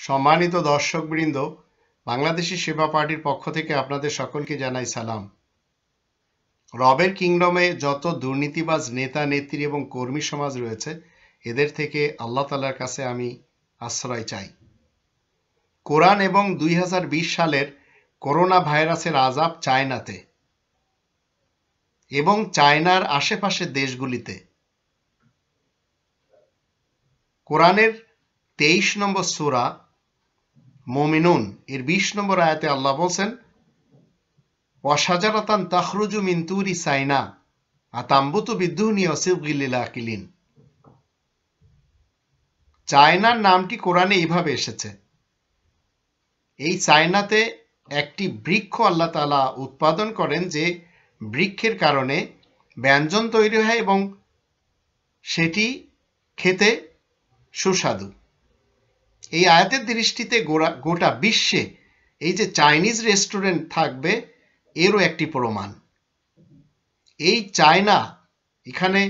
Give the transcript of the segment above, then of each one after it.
সম্মানিত দর্শকবৃন্দ, বাংলাদেশী সেবা পার্টির পক্ষ থেকে আপনাদের সকলকে জানাই সালাম। রবের কিংডমে যত দুর্নীতিবাজ নেতা নেত্রী এবং কর্মী সমাজ রয়েছে, এদের থেকে আল্লাহ তাআলার কাছে আমি আশ্রয় চাই। কোরআন এবং 2020 সালের করোনা ভাইরাসের আযাব চায়নাতে এবং চায়নার আশেপাশের দেশগুলিতে। কোরআনের 23 নম্বর সূরা মুমিনুন এর 20 নম্বর আয়াতে আল্লাহ বলছেন, ওয়াশাজারাতান তাখরুজু মিন তুরি সাইনা আতাম্বুতু বিদ্দুনি ওয়াসিগিল লিল আকিলিন। চায়নার নামটি কোরআনে এইভাবে এসেছে। এই চায়নাতে একটি বৃক্ষ আল্লাহ তাআলা উৎপাদন করেন, যে বৃক্ষের কারণে ব্যঞ্জন তৈরি হয় এবং সেটি খেতে সুস্বাদু। এই আয়াতের দৃষ্টিতে গোটা বিশ্বে এই যে চাইনিজ রেস্টুরেন্ট থাকবে, এরও একটি প্রমাণ। এই চায়না, এখানে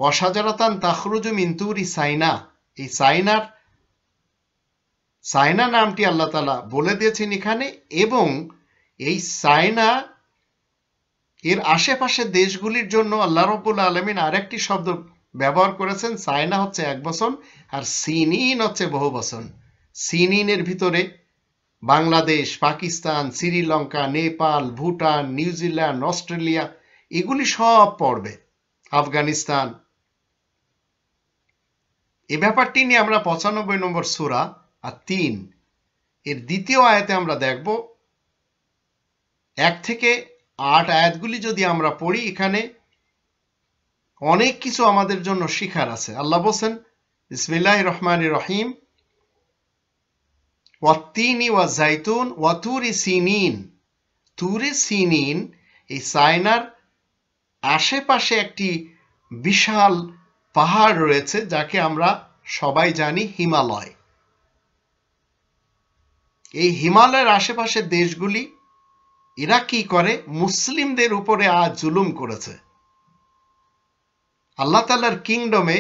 অসাজারাতান তাখরুজু মিন তুরি সাইনা, এই সাইনা নামটি আল্লাহ তাআলা বলে দিয়েছেন এখানে, এবং এই সাইনা এর আশেপাশের দেশগুলির জন্য আল্লাহ রাব্বুল আলামিন আরেকটি শব্দ ব্যবহার করেছেন। সাইনা হচ্ছে 1 বছর আর সিনিন হচ্ছে বহু বছর। সিনিনের ভিতরে বাংলাদেশ, পাকিস্তান, শ্রীলঙ্কা, নেপাল, ভুটান, নিউজিল্যান্ড, অস্ট্রেলিয়া এগুলি সব পড়বে, আফগানিস্তান। এই ব্যাপারটি নিয়ে আমরা 95 নম্বর সূরা আর 3 এর দ্বিতীয় আয়াতে আমরা দেখব। 1 থেকে 8 আয়াতগুলি যদি আমরা পড়ি, এখানে অনেক কিছু আমাদের জন্য শিখার আছে। আল্লাহ বলেন, বিসমিল্লাহির রহমানির রহিম, ওয়াত্তিনি ওয়া জাইতুন ওয়া তুরি সিনিন। তুরি সিনিন এই চায়নার আশেপাশে একটি বিশাল পাহাড় রয়েছে, যাকে আমরা সবাই জানি হিমালয়। এই হিমালয়ের আশেপাশের দেশগুলি এরা কি করে? মুসলিমদের উপরে আজ জুলুম করেছে। আল্লাহ তাআলার কিংডমে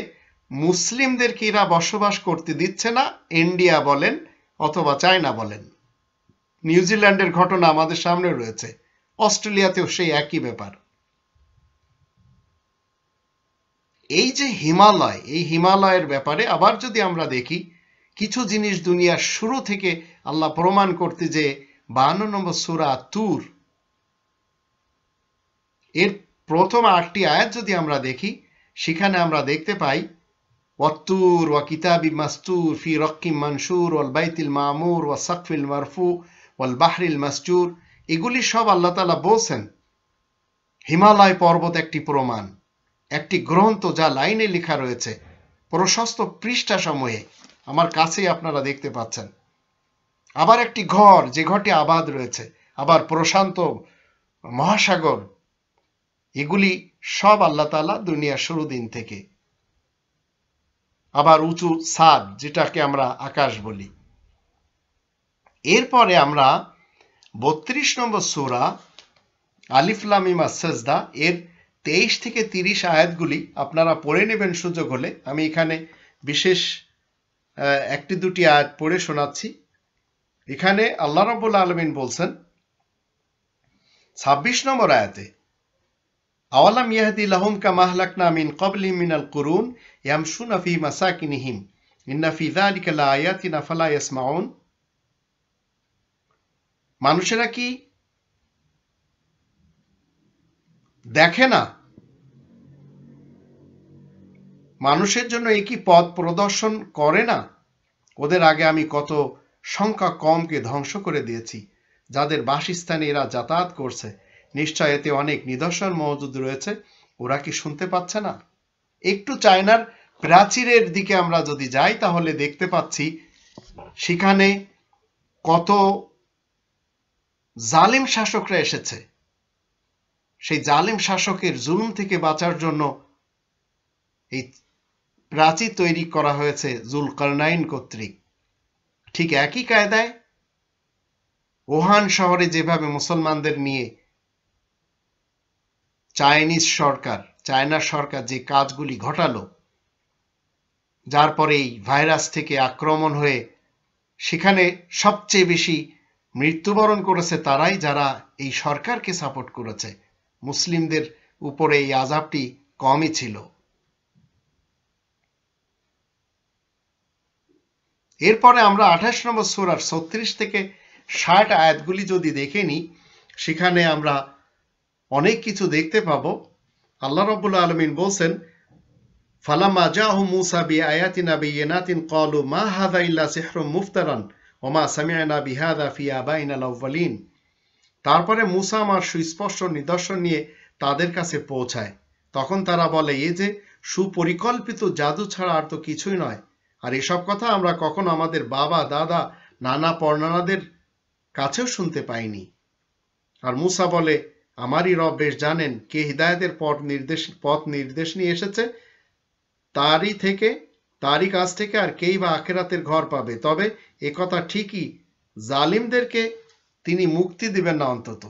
মুসলিমদেরকে এরা বসবাস করতে দিচ্ছে না। ইন্ডিয়া বলেন অথবা চায়না বলেন, নিউজিল্যান্ডের ঘটনা আমাদের সামনে রয়েছে, অস্ট্রেলিয়াতেও সেই একই ব্যাপার। এই যে হিমালয়, এই হিমালয়ের ব্যাপারে আবার যদি আমরা দেখি, কিছু জিনিস দুনিয়ার শুরু থেকে আল্লাহ প্রমাণ করতে, যে 52 নম্বর সূরা তুর এর প্রথম 8টি আয়াত যদি আমরা দেখি, সেখানে আমরা দেখতে পাই, ওয়াত্তুর ওয়া কিতাবি মাসতুর ফি রক্কিম মানশুর ওয়াল বাইতিল মামুর ওয়া সাকফিল মারফু ওয়াল বাহরিল মাসজুর। এগুলি সব আল্লাহ তাআলা বলছেন হিমালয় পর্বত একটি প্রমাণ, একটি গ্রন্থ যা লাইনে লেখা রয়েছে প্রশস্ত পৃষ্ঠা সমূহে, আমার কাছেই আপনারা দেখতে পাচ্ছেন। আবার একটি ঘর, যে ঘরটি আবাদ রয়েছে, আবার প্রশান্ত মহাসাগর, এগুলি সব আল্লাহ তাআলা দুনিয়ার শুরু দিন থেকে। আবার উঁচু ছাদ, যেটাকে আমরা আকাশ বলি। এরপরে আমরা 32 নম্বর সূরা আলিফ লাম মিম আস-সাজদা এর 23 থেকে 30 আয়াতগুলি আপনারা পড়ে নেবেন সুযোগ হলে। আমি এখানে বিশেষ একটি দুটি আয়াত পড়ে শোনাচ্ছি। এখানে আল্লাহ রাব্বুল আলামিন বলছেন 26 নম্বর আয়াতে, আওয়ালাম ইয়াহদি লাহুম কামা আহলাকনা মিন ক্বাবলিহিম মিনাল কুরুন ইয়ামশুনা ফি মাসাকিনিহিম ইন্না ফি যালিকা লাআয়াতিন আফালা ইয়াসমাউন। মানুষেরা কি দেখে না? মানুষের জন্য একই পথ প্রদর্শন করে না? ওদের আগে আমি কত সংখ্যা কমকে ধ্বংস করে দিয়েছি, যাদের বাসস্থানে এরা যাতায়াত করছে। নিশ্চয় এতে অনেক নিদর্শন মজুদ রয়েছে, ওরা কি শুনতে পাচ্ছে না? একটু চায়নার প্রাচীরের দিকে আমরা যদি যাই, তাহলে দেখতে পাচ্ছি সেখানে কত জালিম শাসকরা এসেছে। সেই জালিম শাসকের জুলুম থেকে বাঁচার জন্য এই প্রাচীর তৈরি করা হয়েছে জুলকারনাইন কর্তৃক। ঠিক একই কায়দায় ওহান শহরে যেভাবে মুসলমানদের নিয়ে চায়নার সরকার যে কাজগুলি ঘটালো, যার পরে এই ভাইরাস থেকে আক্রমণ হয়ে সেখানে সবচেয়ে বেশি মৃত্যুবরণ করেছে তারাই যারা এই সরকারকে সাপোর্ট করেছে। মুসলিমদের উপরে এই আযাবটি কমই ছিল। এরপরে আমরা 28 নম্বর সূরার 36 থেকে 60 আয়াতগুলি যদি দেখে নিই, সেখানে আমরা অনেক কিছু দেখতে পাবো। আল্লাহ রাব্বুল আলামিন বলছেন, ফালাম্মা জাআহু মূসা বিআয়াতিনা বাইয়িনাতিন ক্বালু মা হাযা ইল্লা সিহরুম মুফতারান ওয়া মা সামি'না বিহাযা ফি আবাইনাল আউয়ালিন। তারপরে মূসা আমার সুস্পষ্ট নিদর্শন নিয়ে তাদের কাছে পৌঁছায়। তখন তারা বলে, এ যে সুপরিকল্পিত জাদু ছাড়া আর তো কিছুই নয়, আর এসব কথা আমরা কখনো আমাদের বাবা, দাদা, নানা পরনানাদের কাছেও শুনতে পাইনি। আর মূসা বলে, আমারই রব বেশ জানেন কে হিদায়াতের পথ নির্দেশ নিয়ে এসেছে তারই কাছ থেকে, আর কেই বা আখিরাতের ঘর পাবে। তবে একথা ঠিকই, জালিমদেরকে তিনি মুক্তি দিবেন না। অন্তত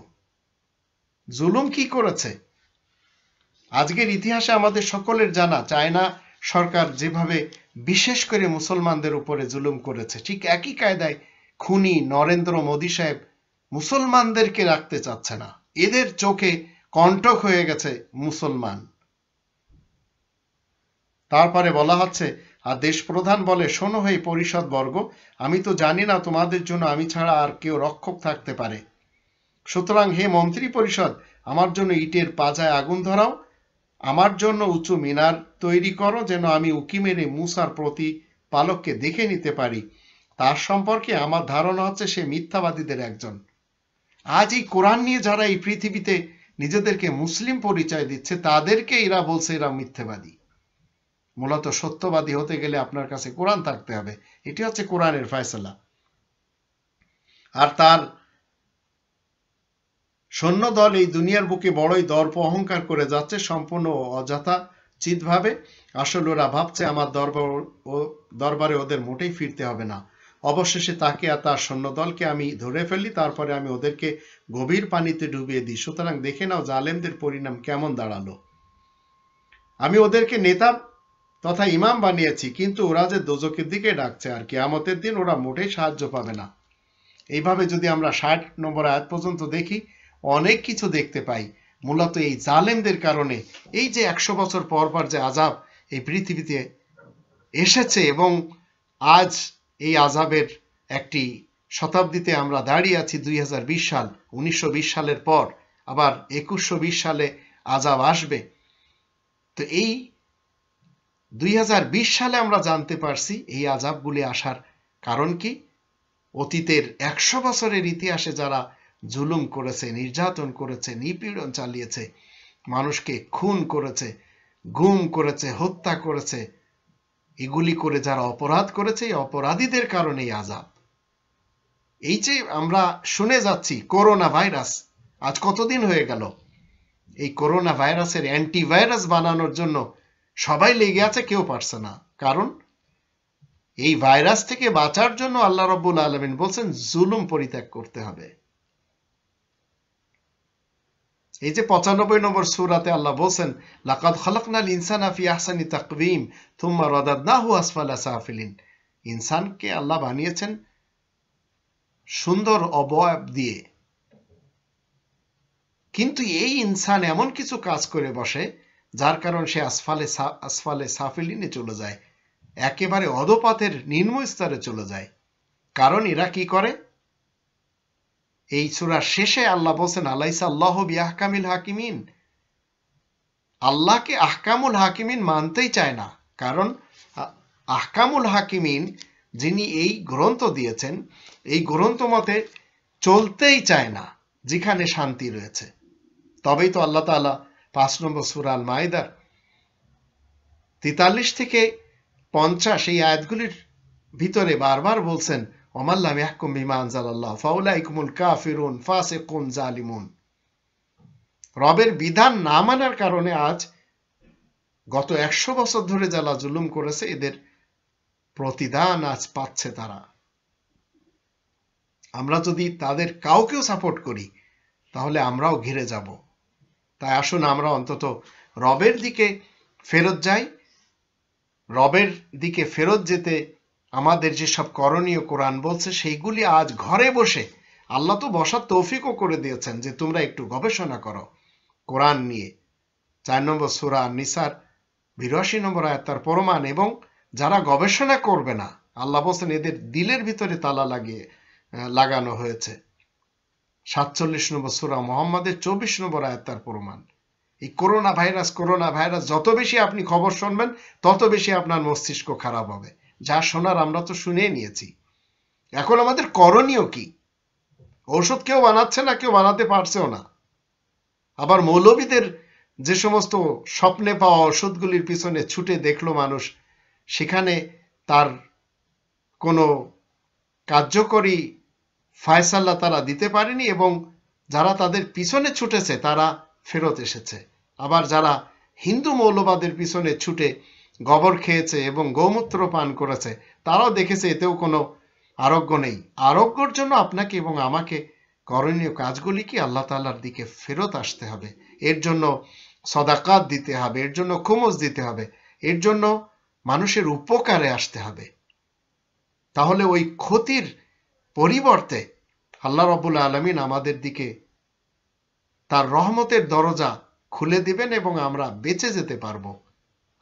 জুলুম কি করেছে আজকের ইতিহাসে আমাদের সকলের জানা। চায়না সরকার যেভাবে বিশেষ করে মুসলমানদের উপরে জুলুম করেছে, ঠিক একই কায়দায় খুনি নরেন্দ্র মোদী সাহেব মুসলমানদেরকে রাখতে চাচ্ছে না। এদের চোখে কণ্টক হয়ে গেছে মুসলমান। তারপরে বলা হচ্ছে, আর দেশ প্রধান বলে, শোনো হে পরিষদ বর্গ, আমি তো জানি না তোমাদের জন্য আমি ছাড়া আর কেউ রক্ষক থাকতে পারে। সুতরাং হে মন্ত্রী পরিষদ, আমার জন্য ইটের পাজায় আগুন ধরাও, আমার জন্য উঁচু মিনার তৈরি করো, যেন আমি উকি মেরে মূসার প্রতিপালককে দেখে নিতে পারি। তার সম্পর্কে আমার ধারণা হচ্ছে সে মিথ্যাবাদীদের একজন। আজ এই কোরআন নিয়ে যারা এই পৃথিবীতে নিজেদেরকে মুসলিম পরিচয় দিচ্ছে, তাদেরকে এরা বলছে এরা মিথ্যাবাদী। মূলত সত্যবাদী হতে গেলে আপনার কাছে কোরআন থাকতে হবে। এটি হচ্ছে কোরআনের ফয়সালা। আর তার সৈন্যদল এই দুনিয়ার বুকে বড়ই দর্প অহংকার করে যাচ্ছে, সম্পূর্ণ অযথাচিতভাবে। আসলে ওরা ভাবছে আমার দরবারে ওদের মোটেই ফিরতে হবে না। অবশেষে তাকে আর তার সৈন্যদলকে আমি ধরে ফেলি, তারপরে আমি ওদেরকে গভীর পানিতে ডুবিয়ে দিই। সুতরাং দেখে নাও জালেমদের পরিণাম কেমন দাঁড়ালো। আমি ওদেরকে নেতা তথা ইমাম বানিয়েছি, কিন্তু ওরা যে দোজকের দিকে ডাকছে, আর কিয়ামতের দিন ওরা মোটেই সাহায্য পাবে না। এইভাবে যদি আমরা 60 নম্বর আয়াত পর্যন্ত দেখি, অনেক কিছু দেখতে পাই। মূলত এই জালেমদের কারণে এই যে 100 বছর পর পর যে আযাব এই পৃথিবীতে এসেছে, এবং আজ এই আযাবের একটি শতাব্দীতে আমরা দাঁড়িয়ে আছি। 2020 সাল, 1920 সালের পর আবার 2120 সালে আযাব আসবে। তো এই 2020 সালে আমরা জানতে পারছি এই আযাবগুলি আসার কারণ কি। অতীতের 100 বছরের ইতিহাসে যারা জুলুম করেছে, নির্যাতন করেছে, নিপীড়ন চালিয়েছে, মানুষকে খুন করেছে, গুম করেছে, হত্যা করেছে, এগুলি করে যারা অপরাধ করেছে, এই অপরাধীদের কারণে এই আযাব। এই যে আমরা শুনে যাচ্ছি করোনা ভাইরাস, আজ কতদিন হয়ে গেল। এই করোনা ভাইরাসের অ্যান্টিভাইরাস বানানোর জন্য সবাই লেগে আছে, কেউ পারছে না। কারণ এই ভাইরাস থেকে বাঁচার জন্য আল্লাহ রাব্বুল আলামিন বলছেন জুলুম পরিত্যাগ করতে হবে। এই যে 95 নম্বর সূরাতে আল্লাহ বলছেন, লাকাদ খালাকনাল ইনসানা ফি আহসানি তাকওয়িম থুম্মা রাদাদনাহু আসফালা সাফিলিন। ইনসানকে আল্লাহ বানিয়েছেন সুন্দর অবয়ব দিয়ে, কিন্তু এই ইনসান এমন কিছু কাজ করে বসে যার কারণ সে আসফালে সাফিলিনে চলে যায়, একেবারে অধপথের নিম্ন স্তরে চলে যায়। কারণ এরা কি করে, এই সূরার শেষে আল্লাহ বলছেন, আলাইসা আল্লাহু বিআহকামিল হাকিমিন। আল্লাহকে আহকামুল হাকিমিন মানতেই চায় না। কারণ আহকামুল হাকিমিন যিনি এই গ্রন্থ দিয়েছেন, এই গ্রন্থ মতে চলতেই চায় না যেখানে শান্তি রয়েছে। তবেই তো আল্লাহ তাআলা 5 নম্বর সূরা আল মাইদার 43 থেকে 50 এই আয়াতগুলির ভিতরে বারবার বলছেন, ওমান লাম ইয়াহকুম বিমা আনজালাল্লাহ ফাউলাইকুমুল কাফিরুন ফাসিকুন জালিমুন। রবের বিধান না মানার কারণে আজ গত 100 বছর ধরে যারা জুলুম করেছে, এদের প্রতিদান আজ পাচ্ছে তারা। আমরা যদি তাদের কাউকেও সাপোর্ট করি, তাহলে আমরাও ঘিরে যাব। তাই আসুন আমরা অন্তত রবের দিকে ফেরত যাই। রবের দিকে ফেরত যেতে আমাদের যেসব করণীয় কোরআন বলছে সেইগুলি আজ ঘরে বসে, আল্লাহ তো বসার তৌফিকও করে দিয়েছেন যে তোমরা একটু গবেষণা করো কোরআন নিয়ে। 4 নম্বর সূরা নিসার 82 নম্বর আয়াত তার প্রমাণ। এবং যারা গবেষণা করবে না, আল্লাহ বলছেন এদের দিলের ভিতরে তালা লাগানো হয়েছে। 47 নম্বর সূরা মুহাম্মাদের 24 নম্বর আয়াত তার প্রমাণ। এই করোনা ভাইরাস যত বেশি আপনি খবর শুনবেন তত বেশি আপনার মস্তিষ্ক খারাপ হবে। যা শোনার আমরা তো শুনেই নিয়েছি। এখন আমাদের করণীয় কি? ঔষধ কেউ বানাচ্ছে না, কেউ বানাতে পারছেও না। আবার মৌলবীদের যে সমস্ত স্বপ্নে পাওয়া ওষুধগুলির পিছনে ছুটে দেখলো মানুষ, সেখানে তার কোনো কার্যকরী ফায়সালা তারা দিতে পারেনি এবং যারা তাদের পিছনে ছুটেছে তারা ফেরত এসেছে। আবার যারা হিন্দু মৌলবাদের পিছনে ছুটে গোবর খেয়েছে এবং গৌমূত্র পান করেছে, তারাও দেখেছে এতেও কোনো আরোগ্য নেই। আরোগ্যর জন্য আপনাকে এবং আমাকে করণীয় কাজগুলি কি আল্লাহ তাআলার দিকে ফেরত আসতে হবে। এর জন্য সদাকাত দিতে হবে, এর জন্য খুমুস দিতে হবে, এর জন্য মানুষের উপকারে আসতে হবে। তাহলে ওই ক্ষতির পরিবর্তে আল্লাহ রাব্বুল আলামিন আমাদের দিকে তার রহমতের দরজা খুলে দিবেন এবং আমরা বেঁচে যেতে পারবো।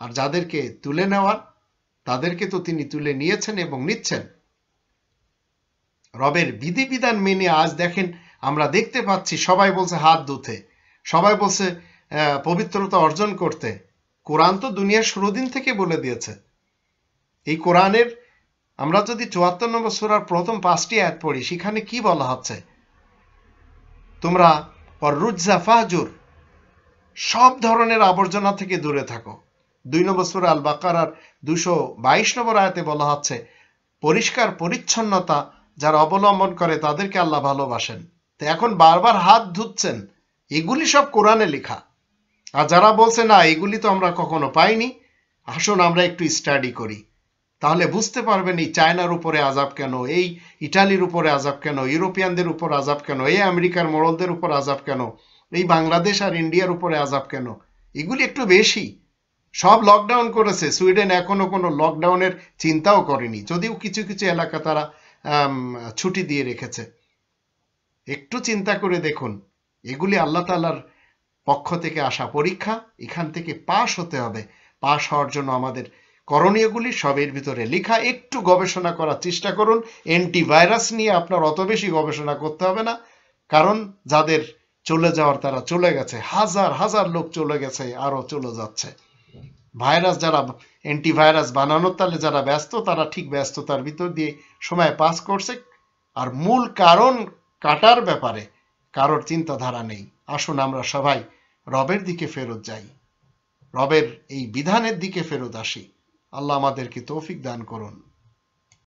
আর যাদেরকে তুলে নেওয়ার, তাদেরকে তো তিনি তুলে নিয়েছেন এবং নিচ্ছেন। রবের বিধিবিধান মেনে আজ দেখেন আমরা দেখতে পাচ্ছি সবাই বলছে হাত ধুতে, সবাই বলছে পবিত্রতা অর্জন করতে। কোরআন তো দুনিয়ার শুরু দিন থেকে বলে দিয়েছে। এই কোরআনের আমরা যদি 74 নম্বর সূরার প্রথম 5টি আয়াত পড়ি, সেখানে কি বলা হচ্ছে? তোমরা ওয়াররুজা ফাহজুর, সব ধরনের আবর্জনা থেকে দূরে থাকো। 2 নম্বর সূরা আল বাকারার 222 নম্বর আয়াতে বলা হচ্ছে পরিষ্কার পরিচ্ছন্নতা যারা অবলম্বন করে তাদেরকে আল্লাহ ভালোবাসেন। তো এখন বারবার হাত ধুচ্ছেন, এগুলি সব কোরআনে লেখা। আর যারা বলছে না এগুলি তো আমরা কখনো পাইনি, আসুন আমরা একটু স্টাডি করি, তাহলে বুঝতে পারবেন এই চায়নার উপরে আযাব কেন, এই ইটালির উপরে আযাব কেন, ইউরোপিয়ানদের উপর আযাব কেন, এই আমেরিকার মোড়লদের উপর আযাব কেন, এই বাংলাদেশ আর ইন্ডিয়ার উপরে আযাব কেন। এগুলি একটু বেশি। সব লকডাউন করেছে, সুইডেন এখনো কোনো লকডাউনের চিন্তাও করেনি, যদিও কিছু কিছু এলাকা তারা ছুটি দিয়ে রেখেছে। একটু চিন্তা করে দেখুন, এগুলি আল্লাহ তাআলার পক্ষ থেকে আসা পরীক্ষা। এখান থেকে পাশ হতে হবে। পাশ হওয়ার জন্য আমাদের করণীয়গুলি সবের ভিতরে লেখা। একটু গবেষণা করার চেষ্টা করুন। অ্যান্টিভাইরাস নিয়ে আপনার অত বেশি গবেষণা করতে হবে না, কারণ যাদের চলে যাওয়ার তারা চলে গেছে। হাজার হাজার লোক চলে গেছে, আরো চলে যাচ্ছে। ভাইরাস যারা অ্যান্টিভাইরাস বানানোর তালে যারা ব্যস্ত, তারা ঠিক ব্যস্ততার ভিতর দিয়ে সময় পাস করছে। আর মূল কারণ কাটার ব্যাপারে কারোর চিন্তাধারা নেই। আসুন আমরা সবাই রবের দিকে ফেরত যাই, রবের এই বিধানের দিকে ফেরত আসি। আল্লাহ আমাদেরকে তৌফিক দান করুন।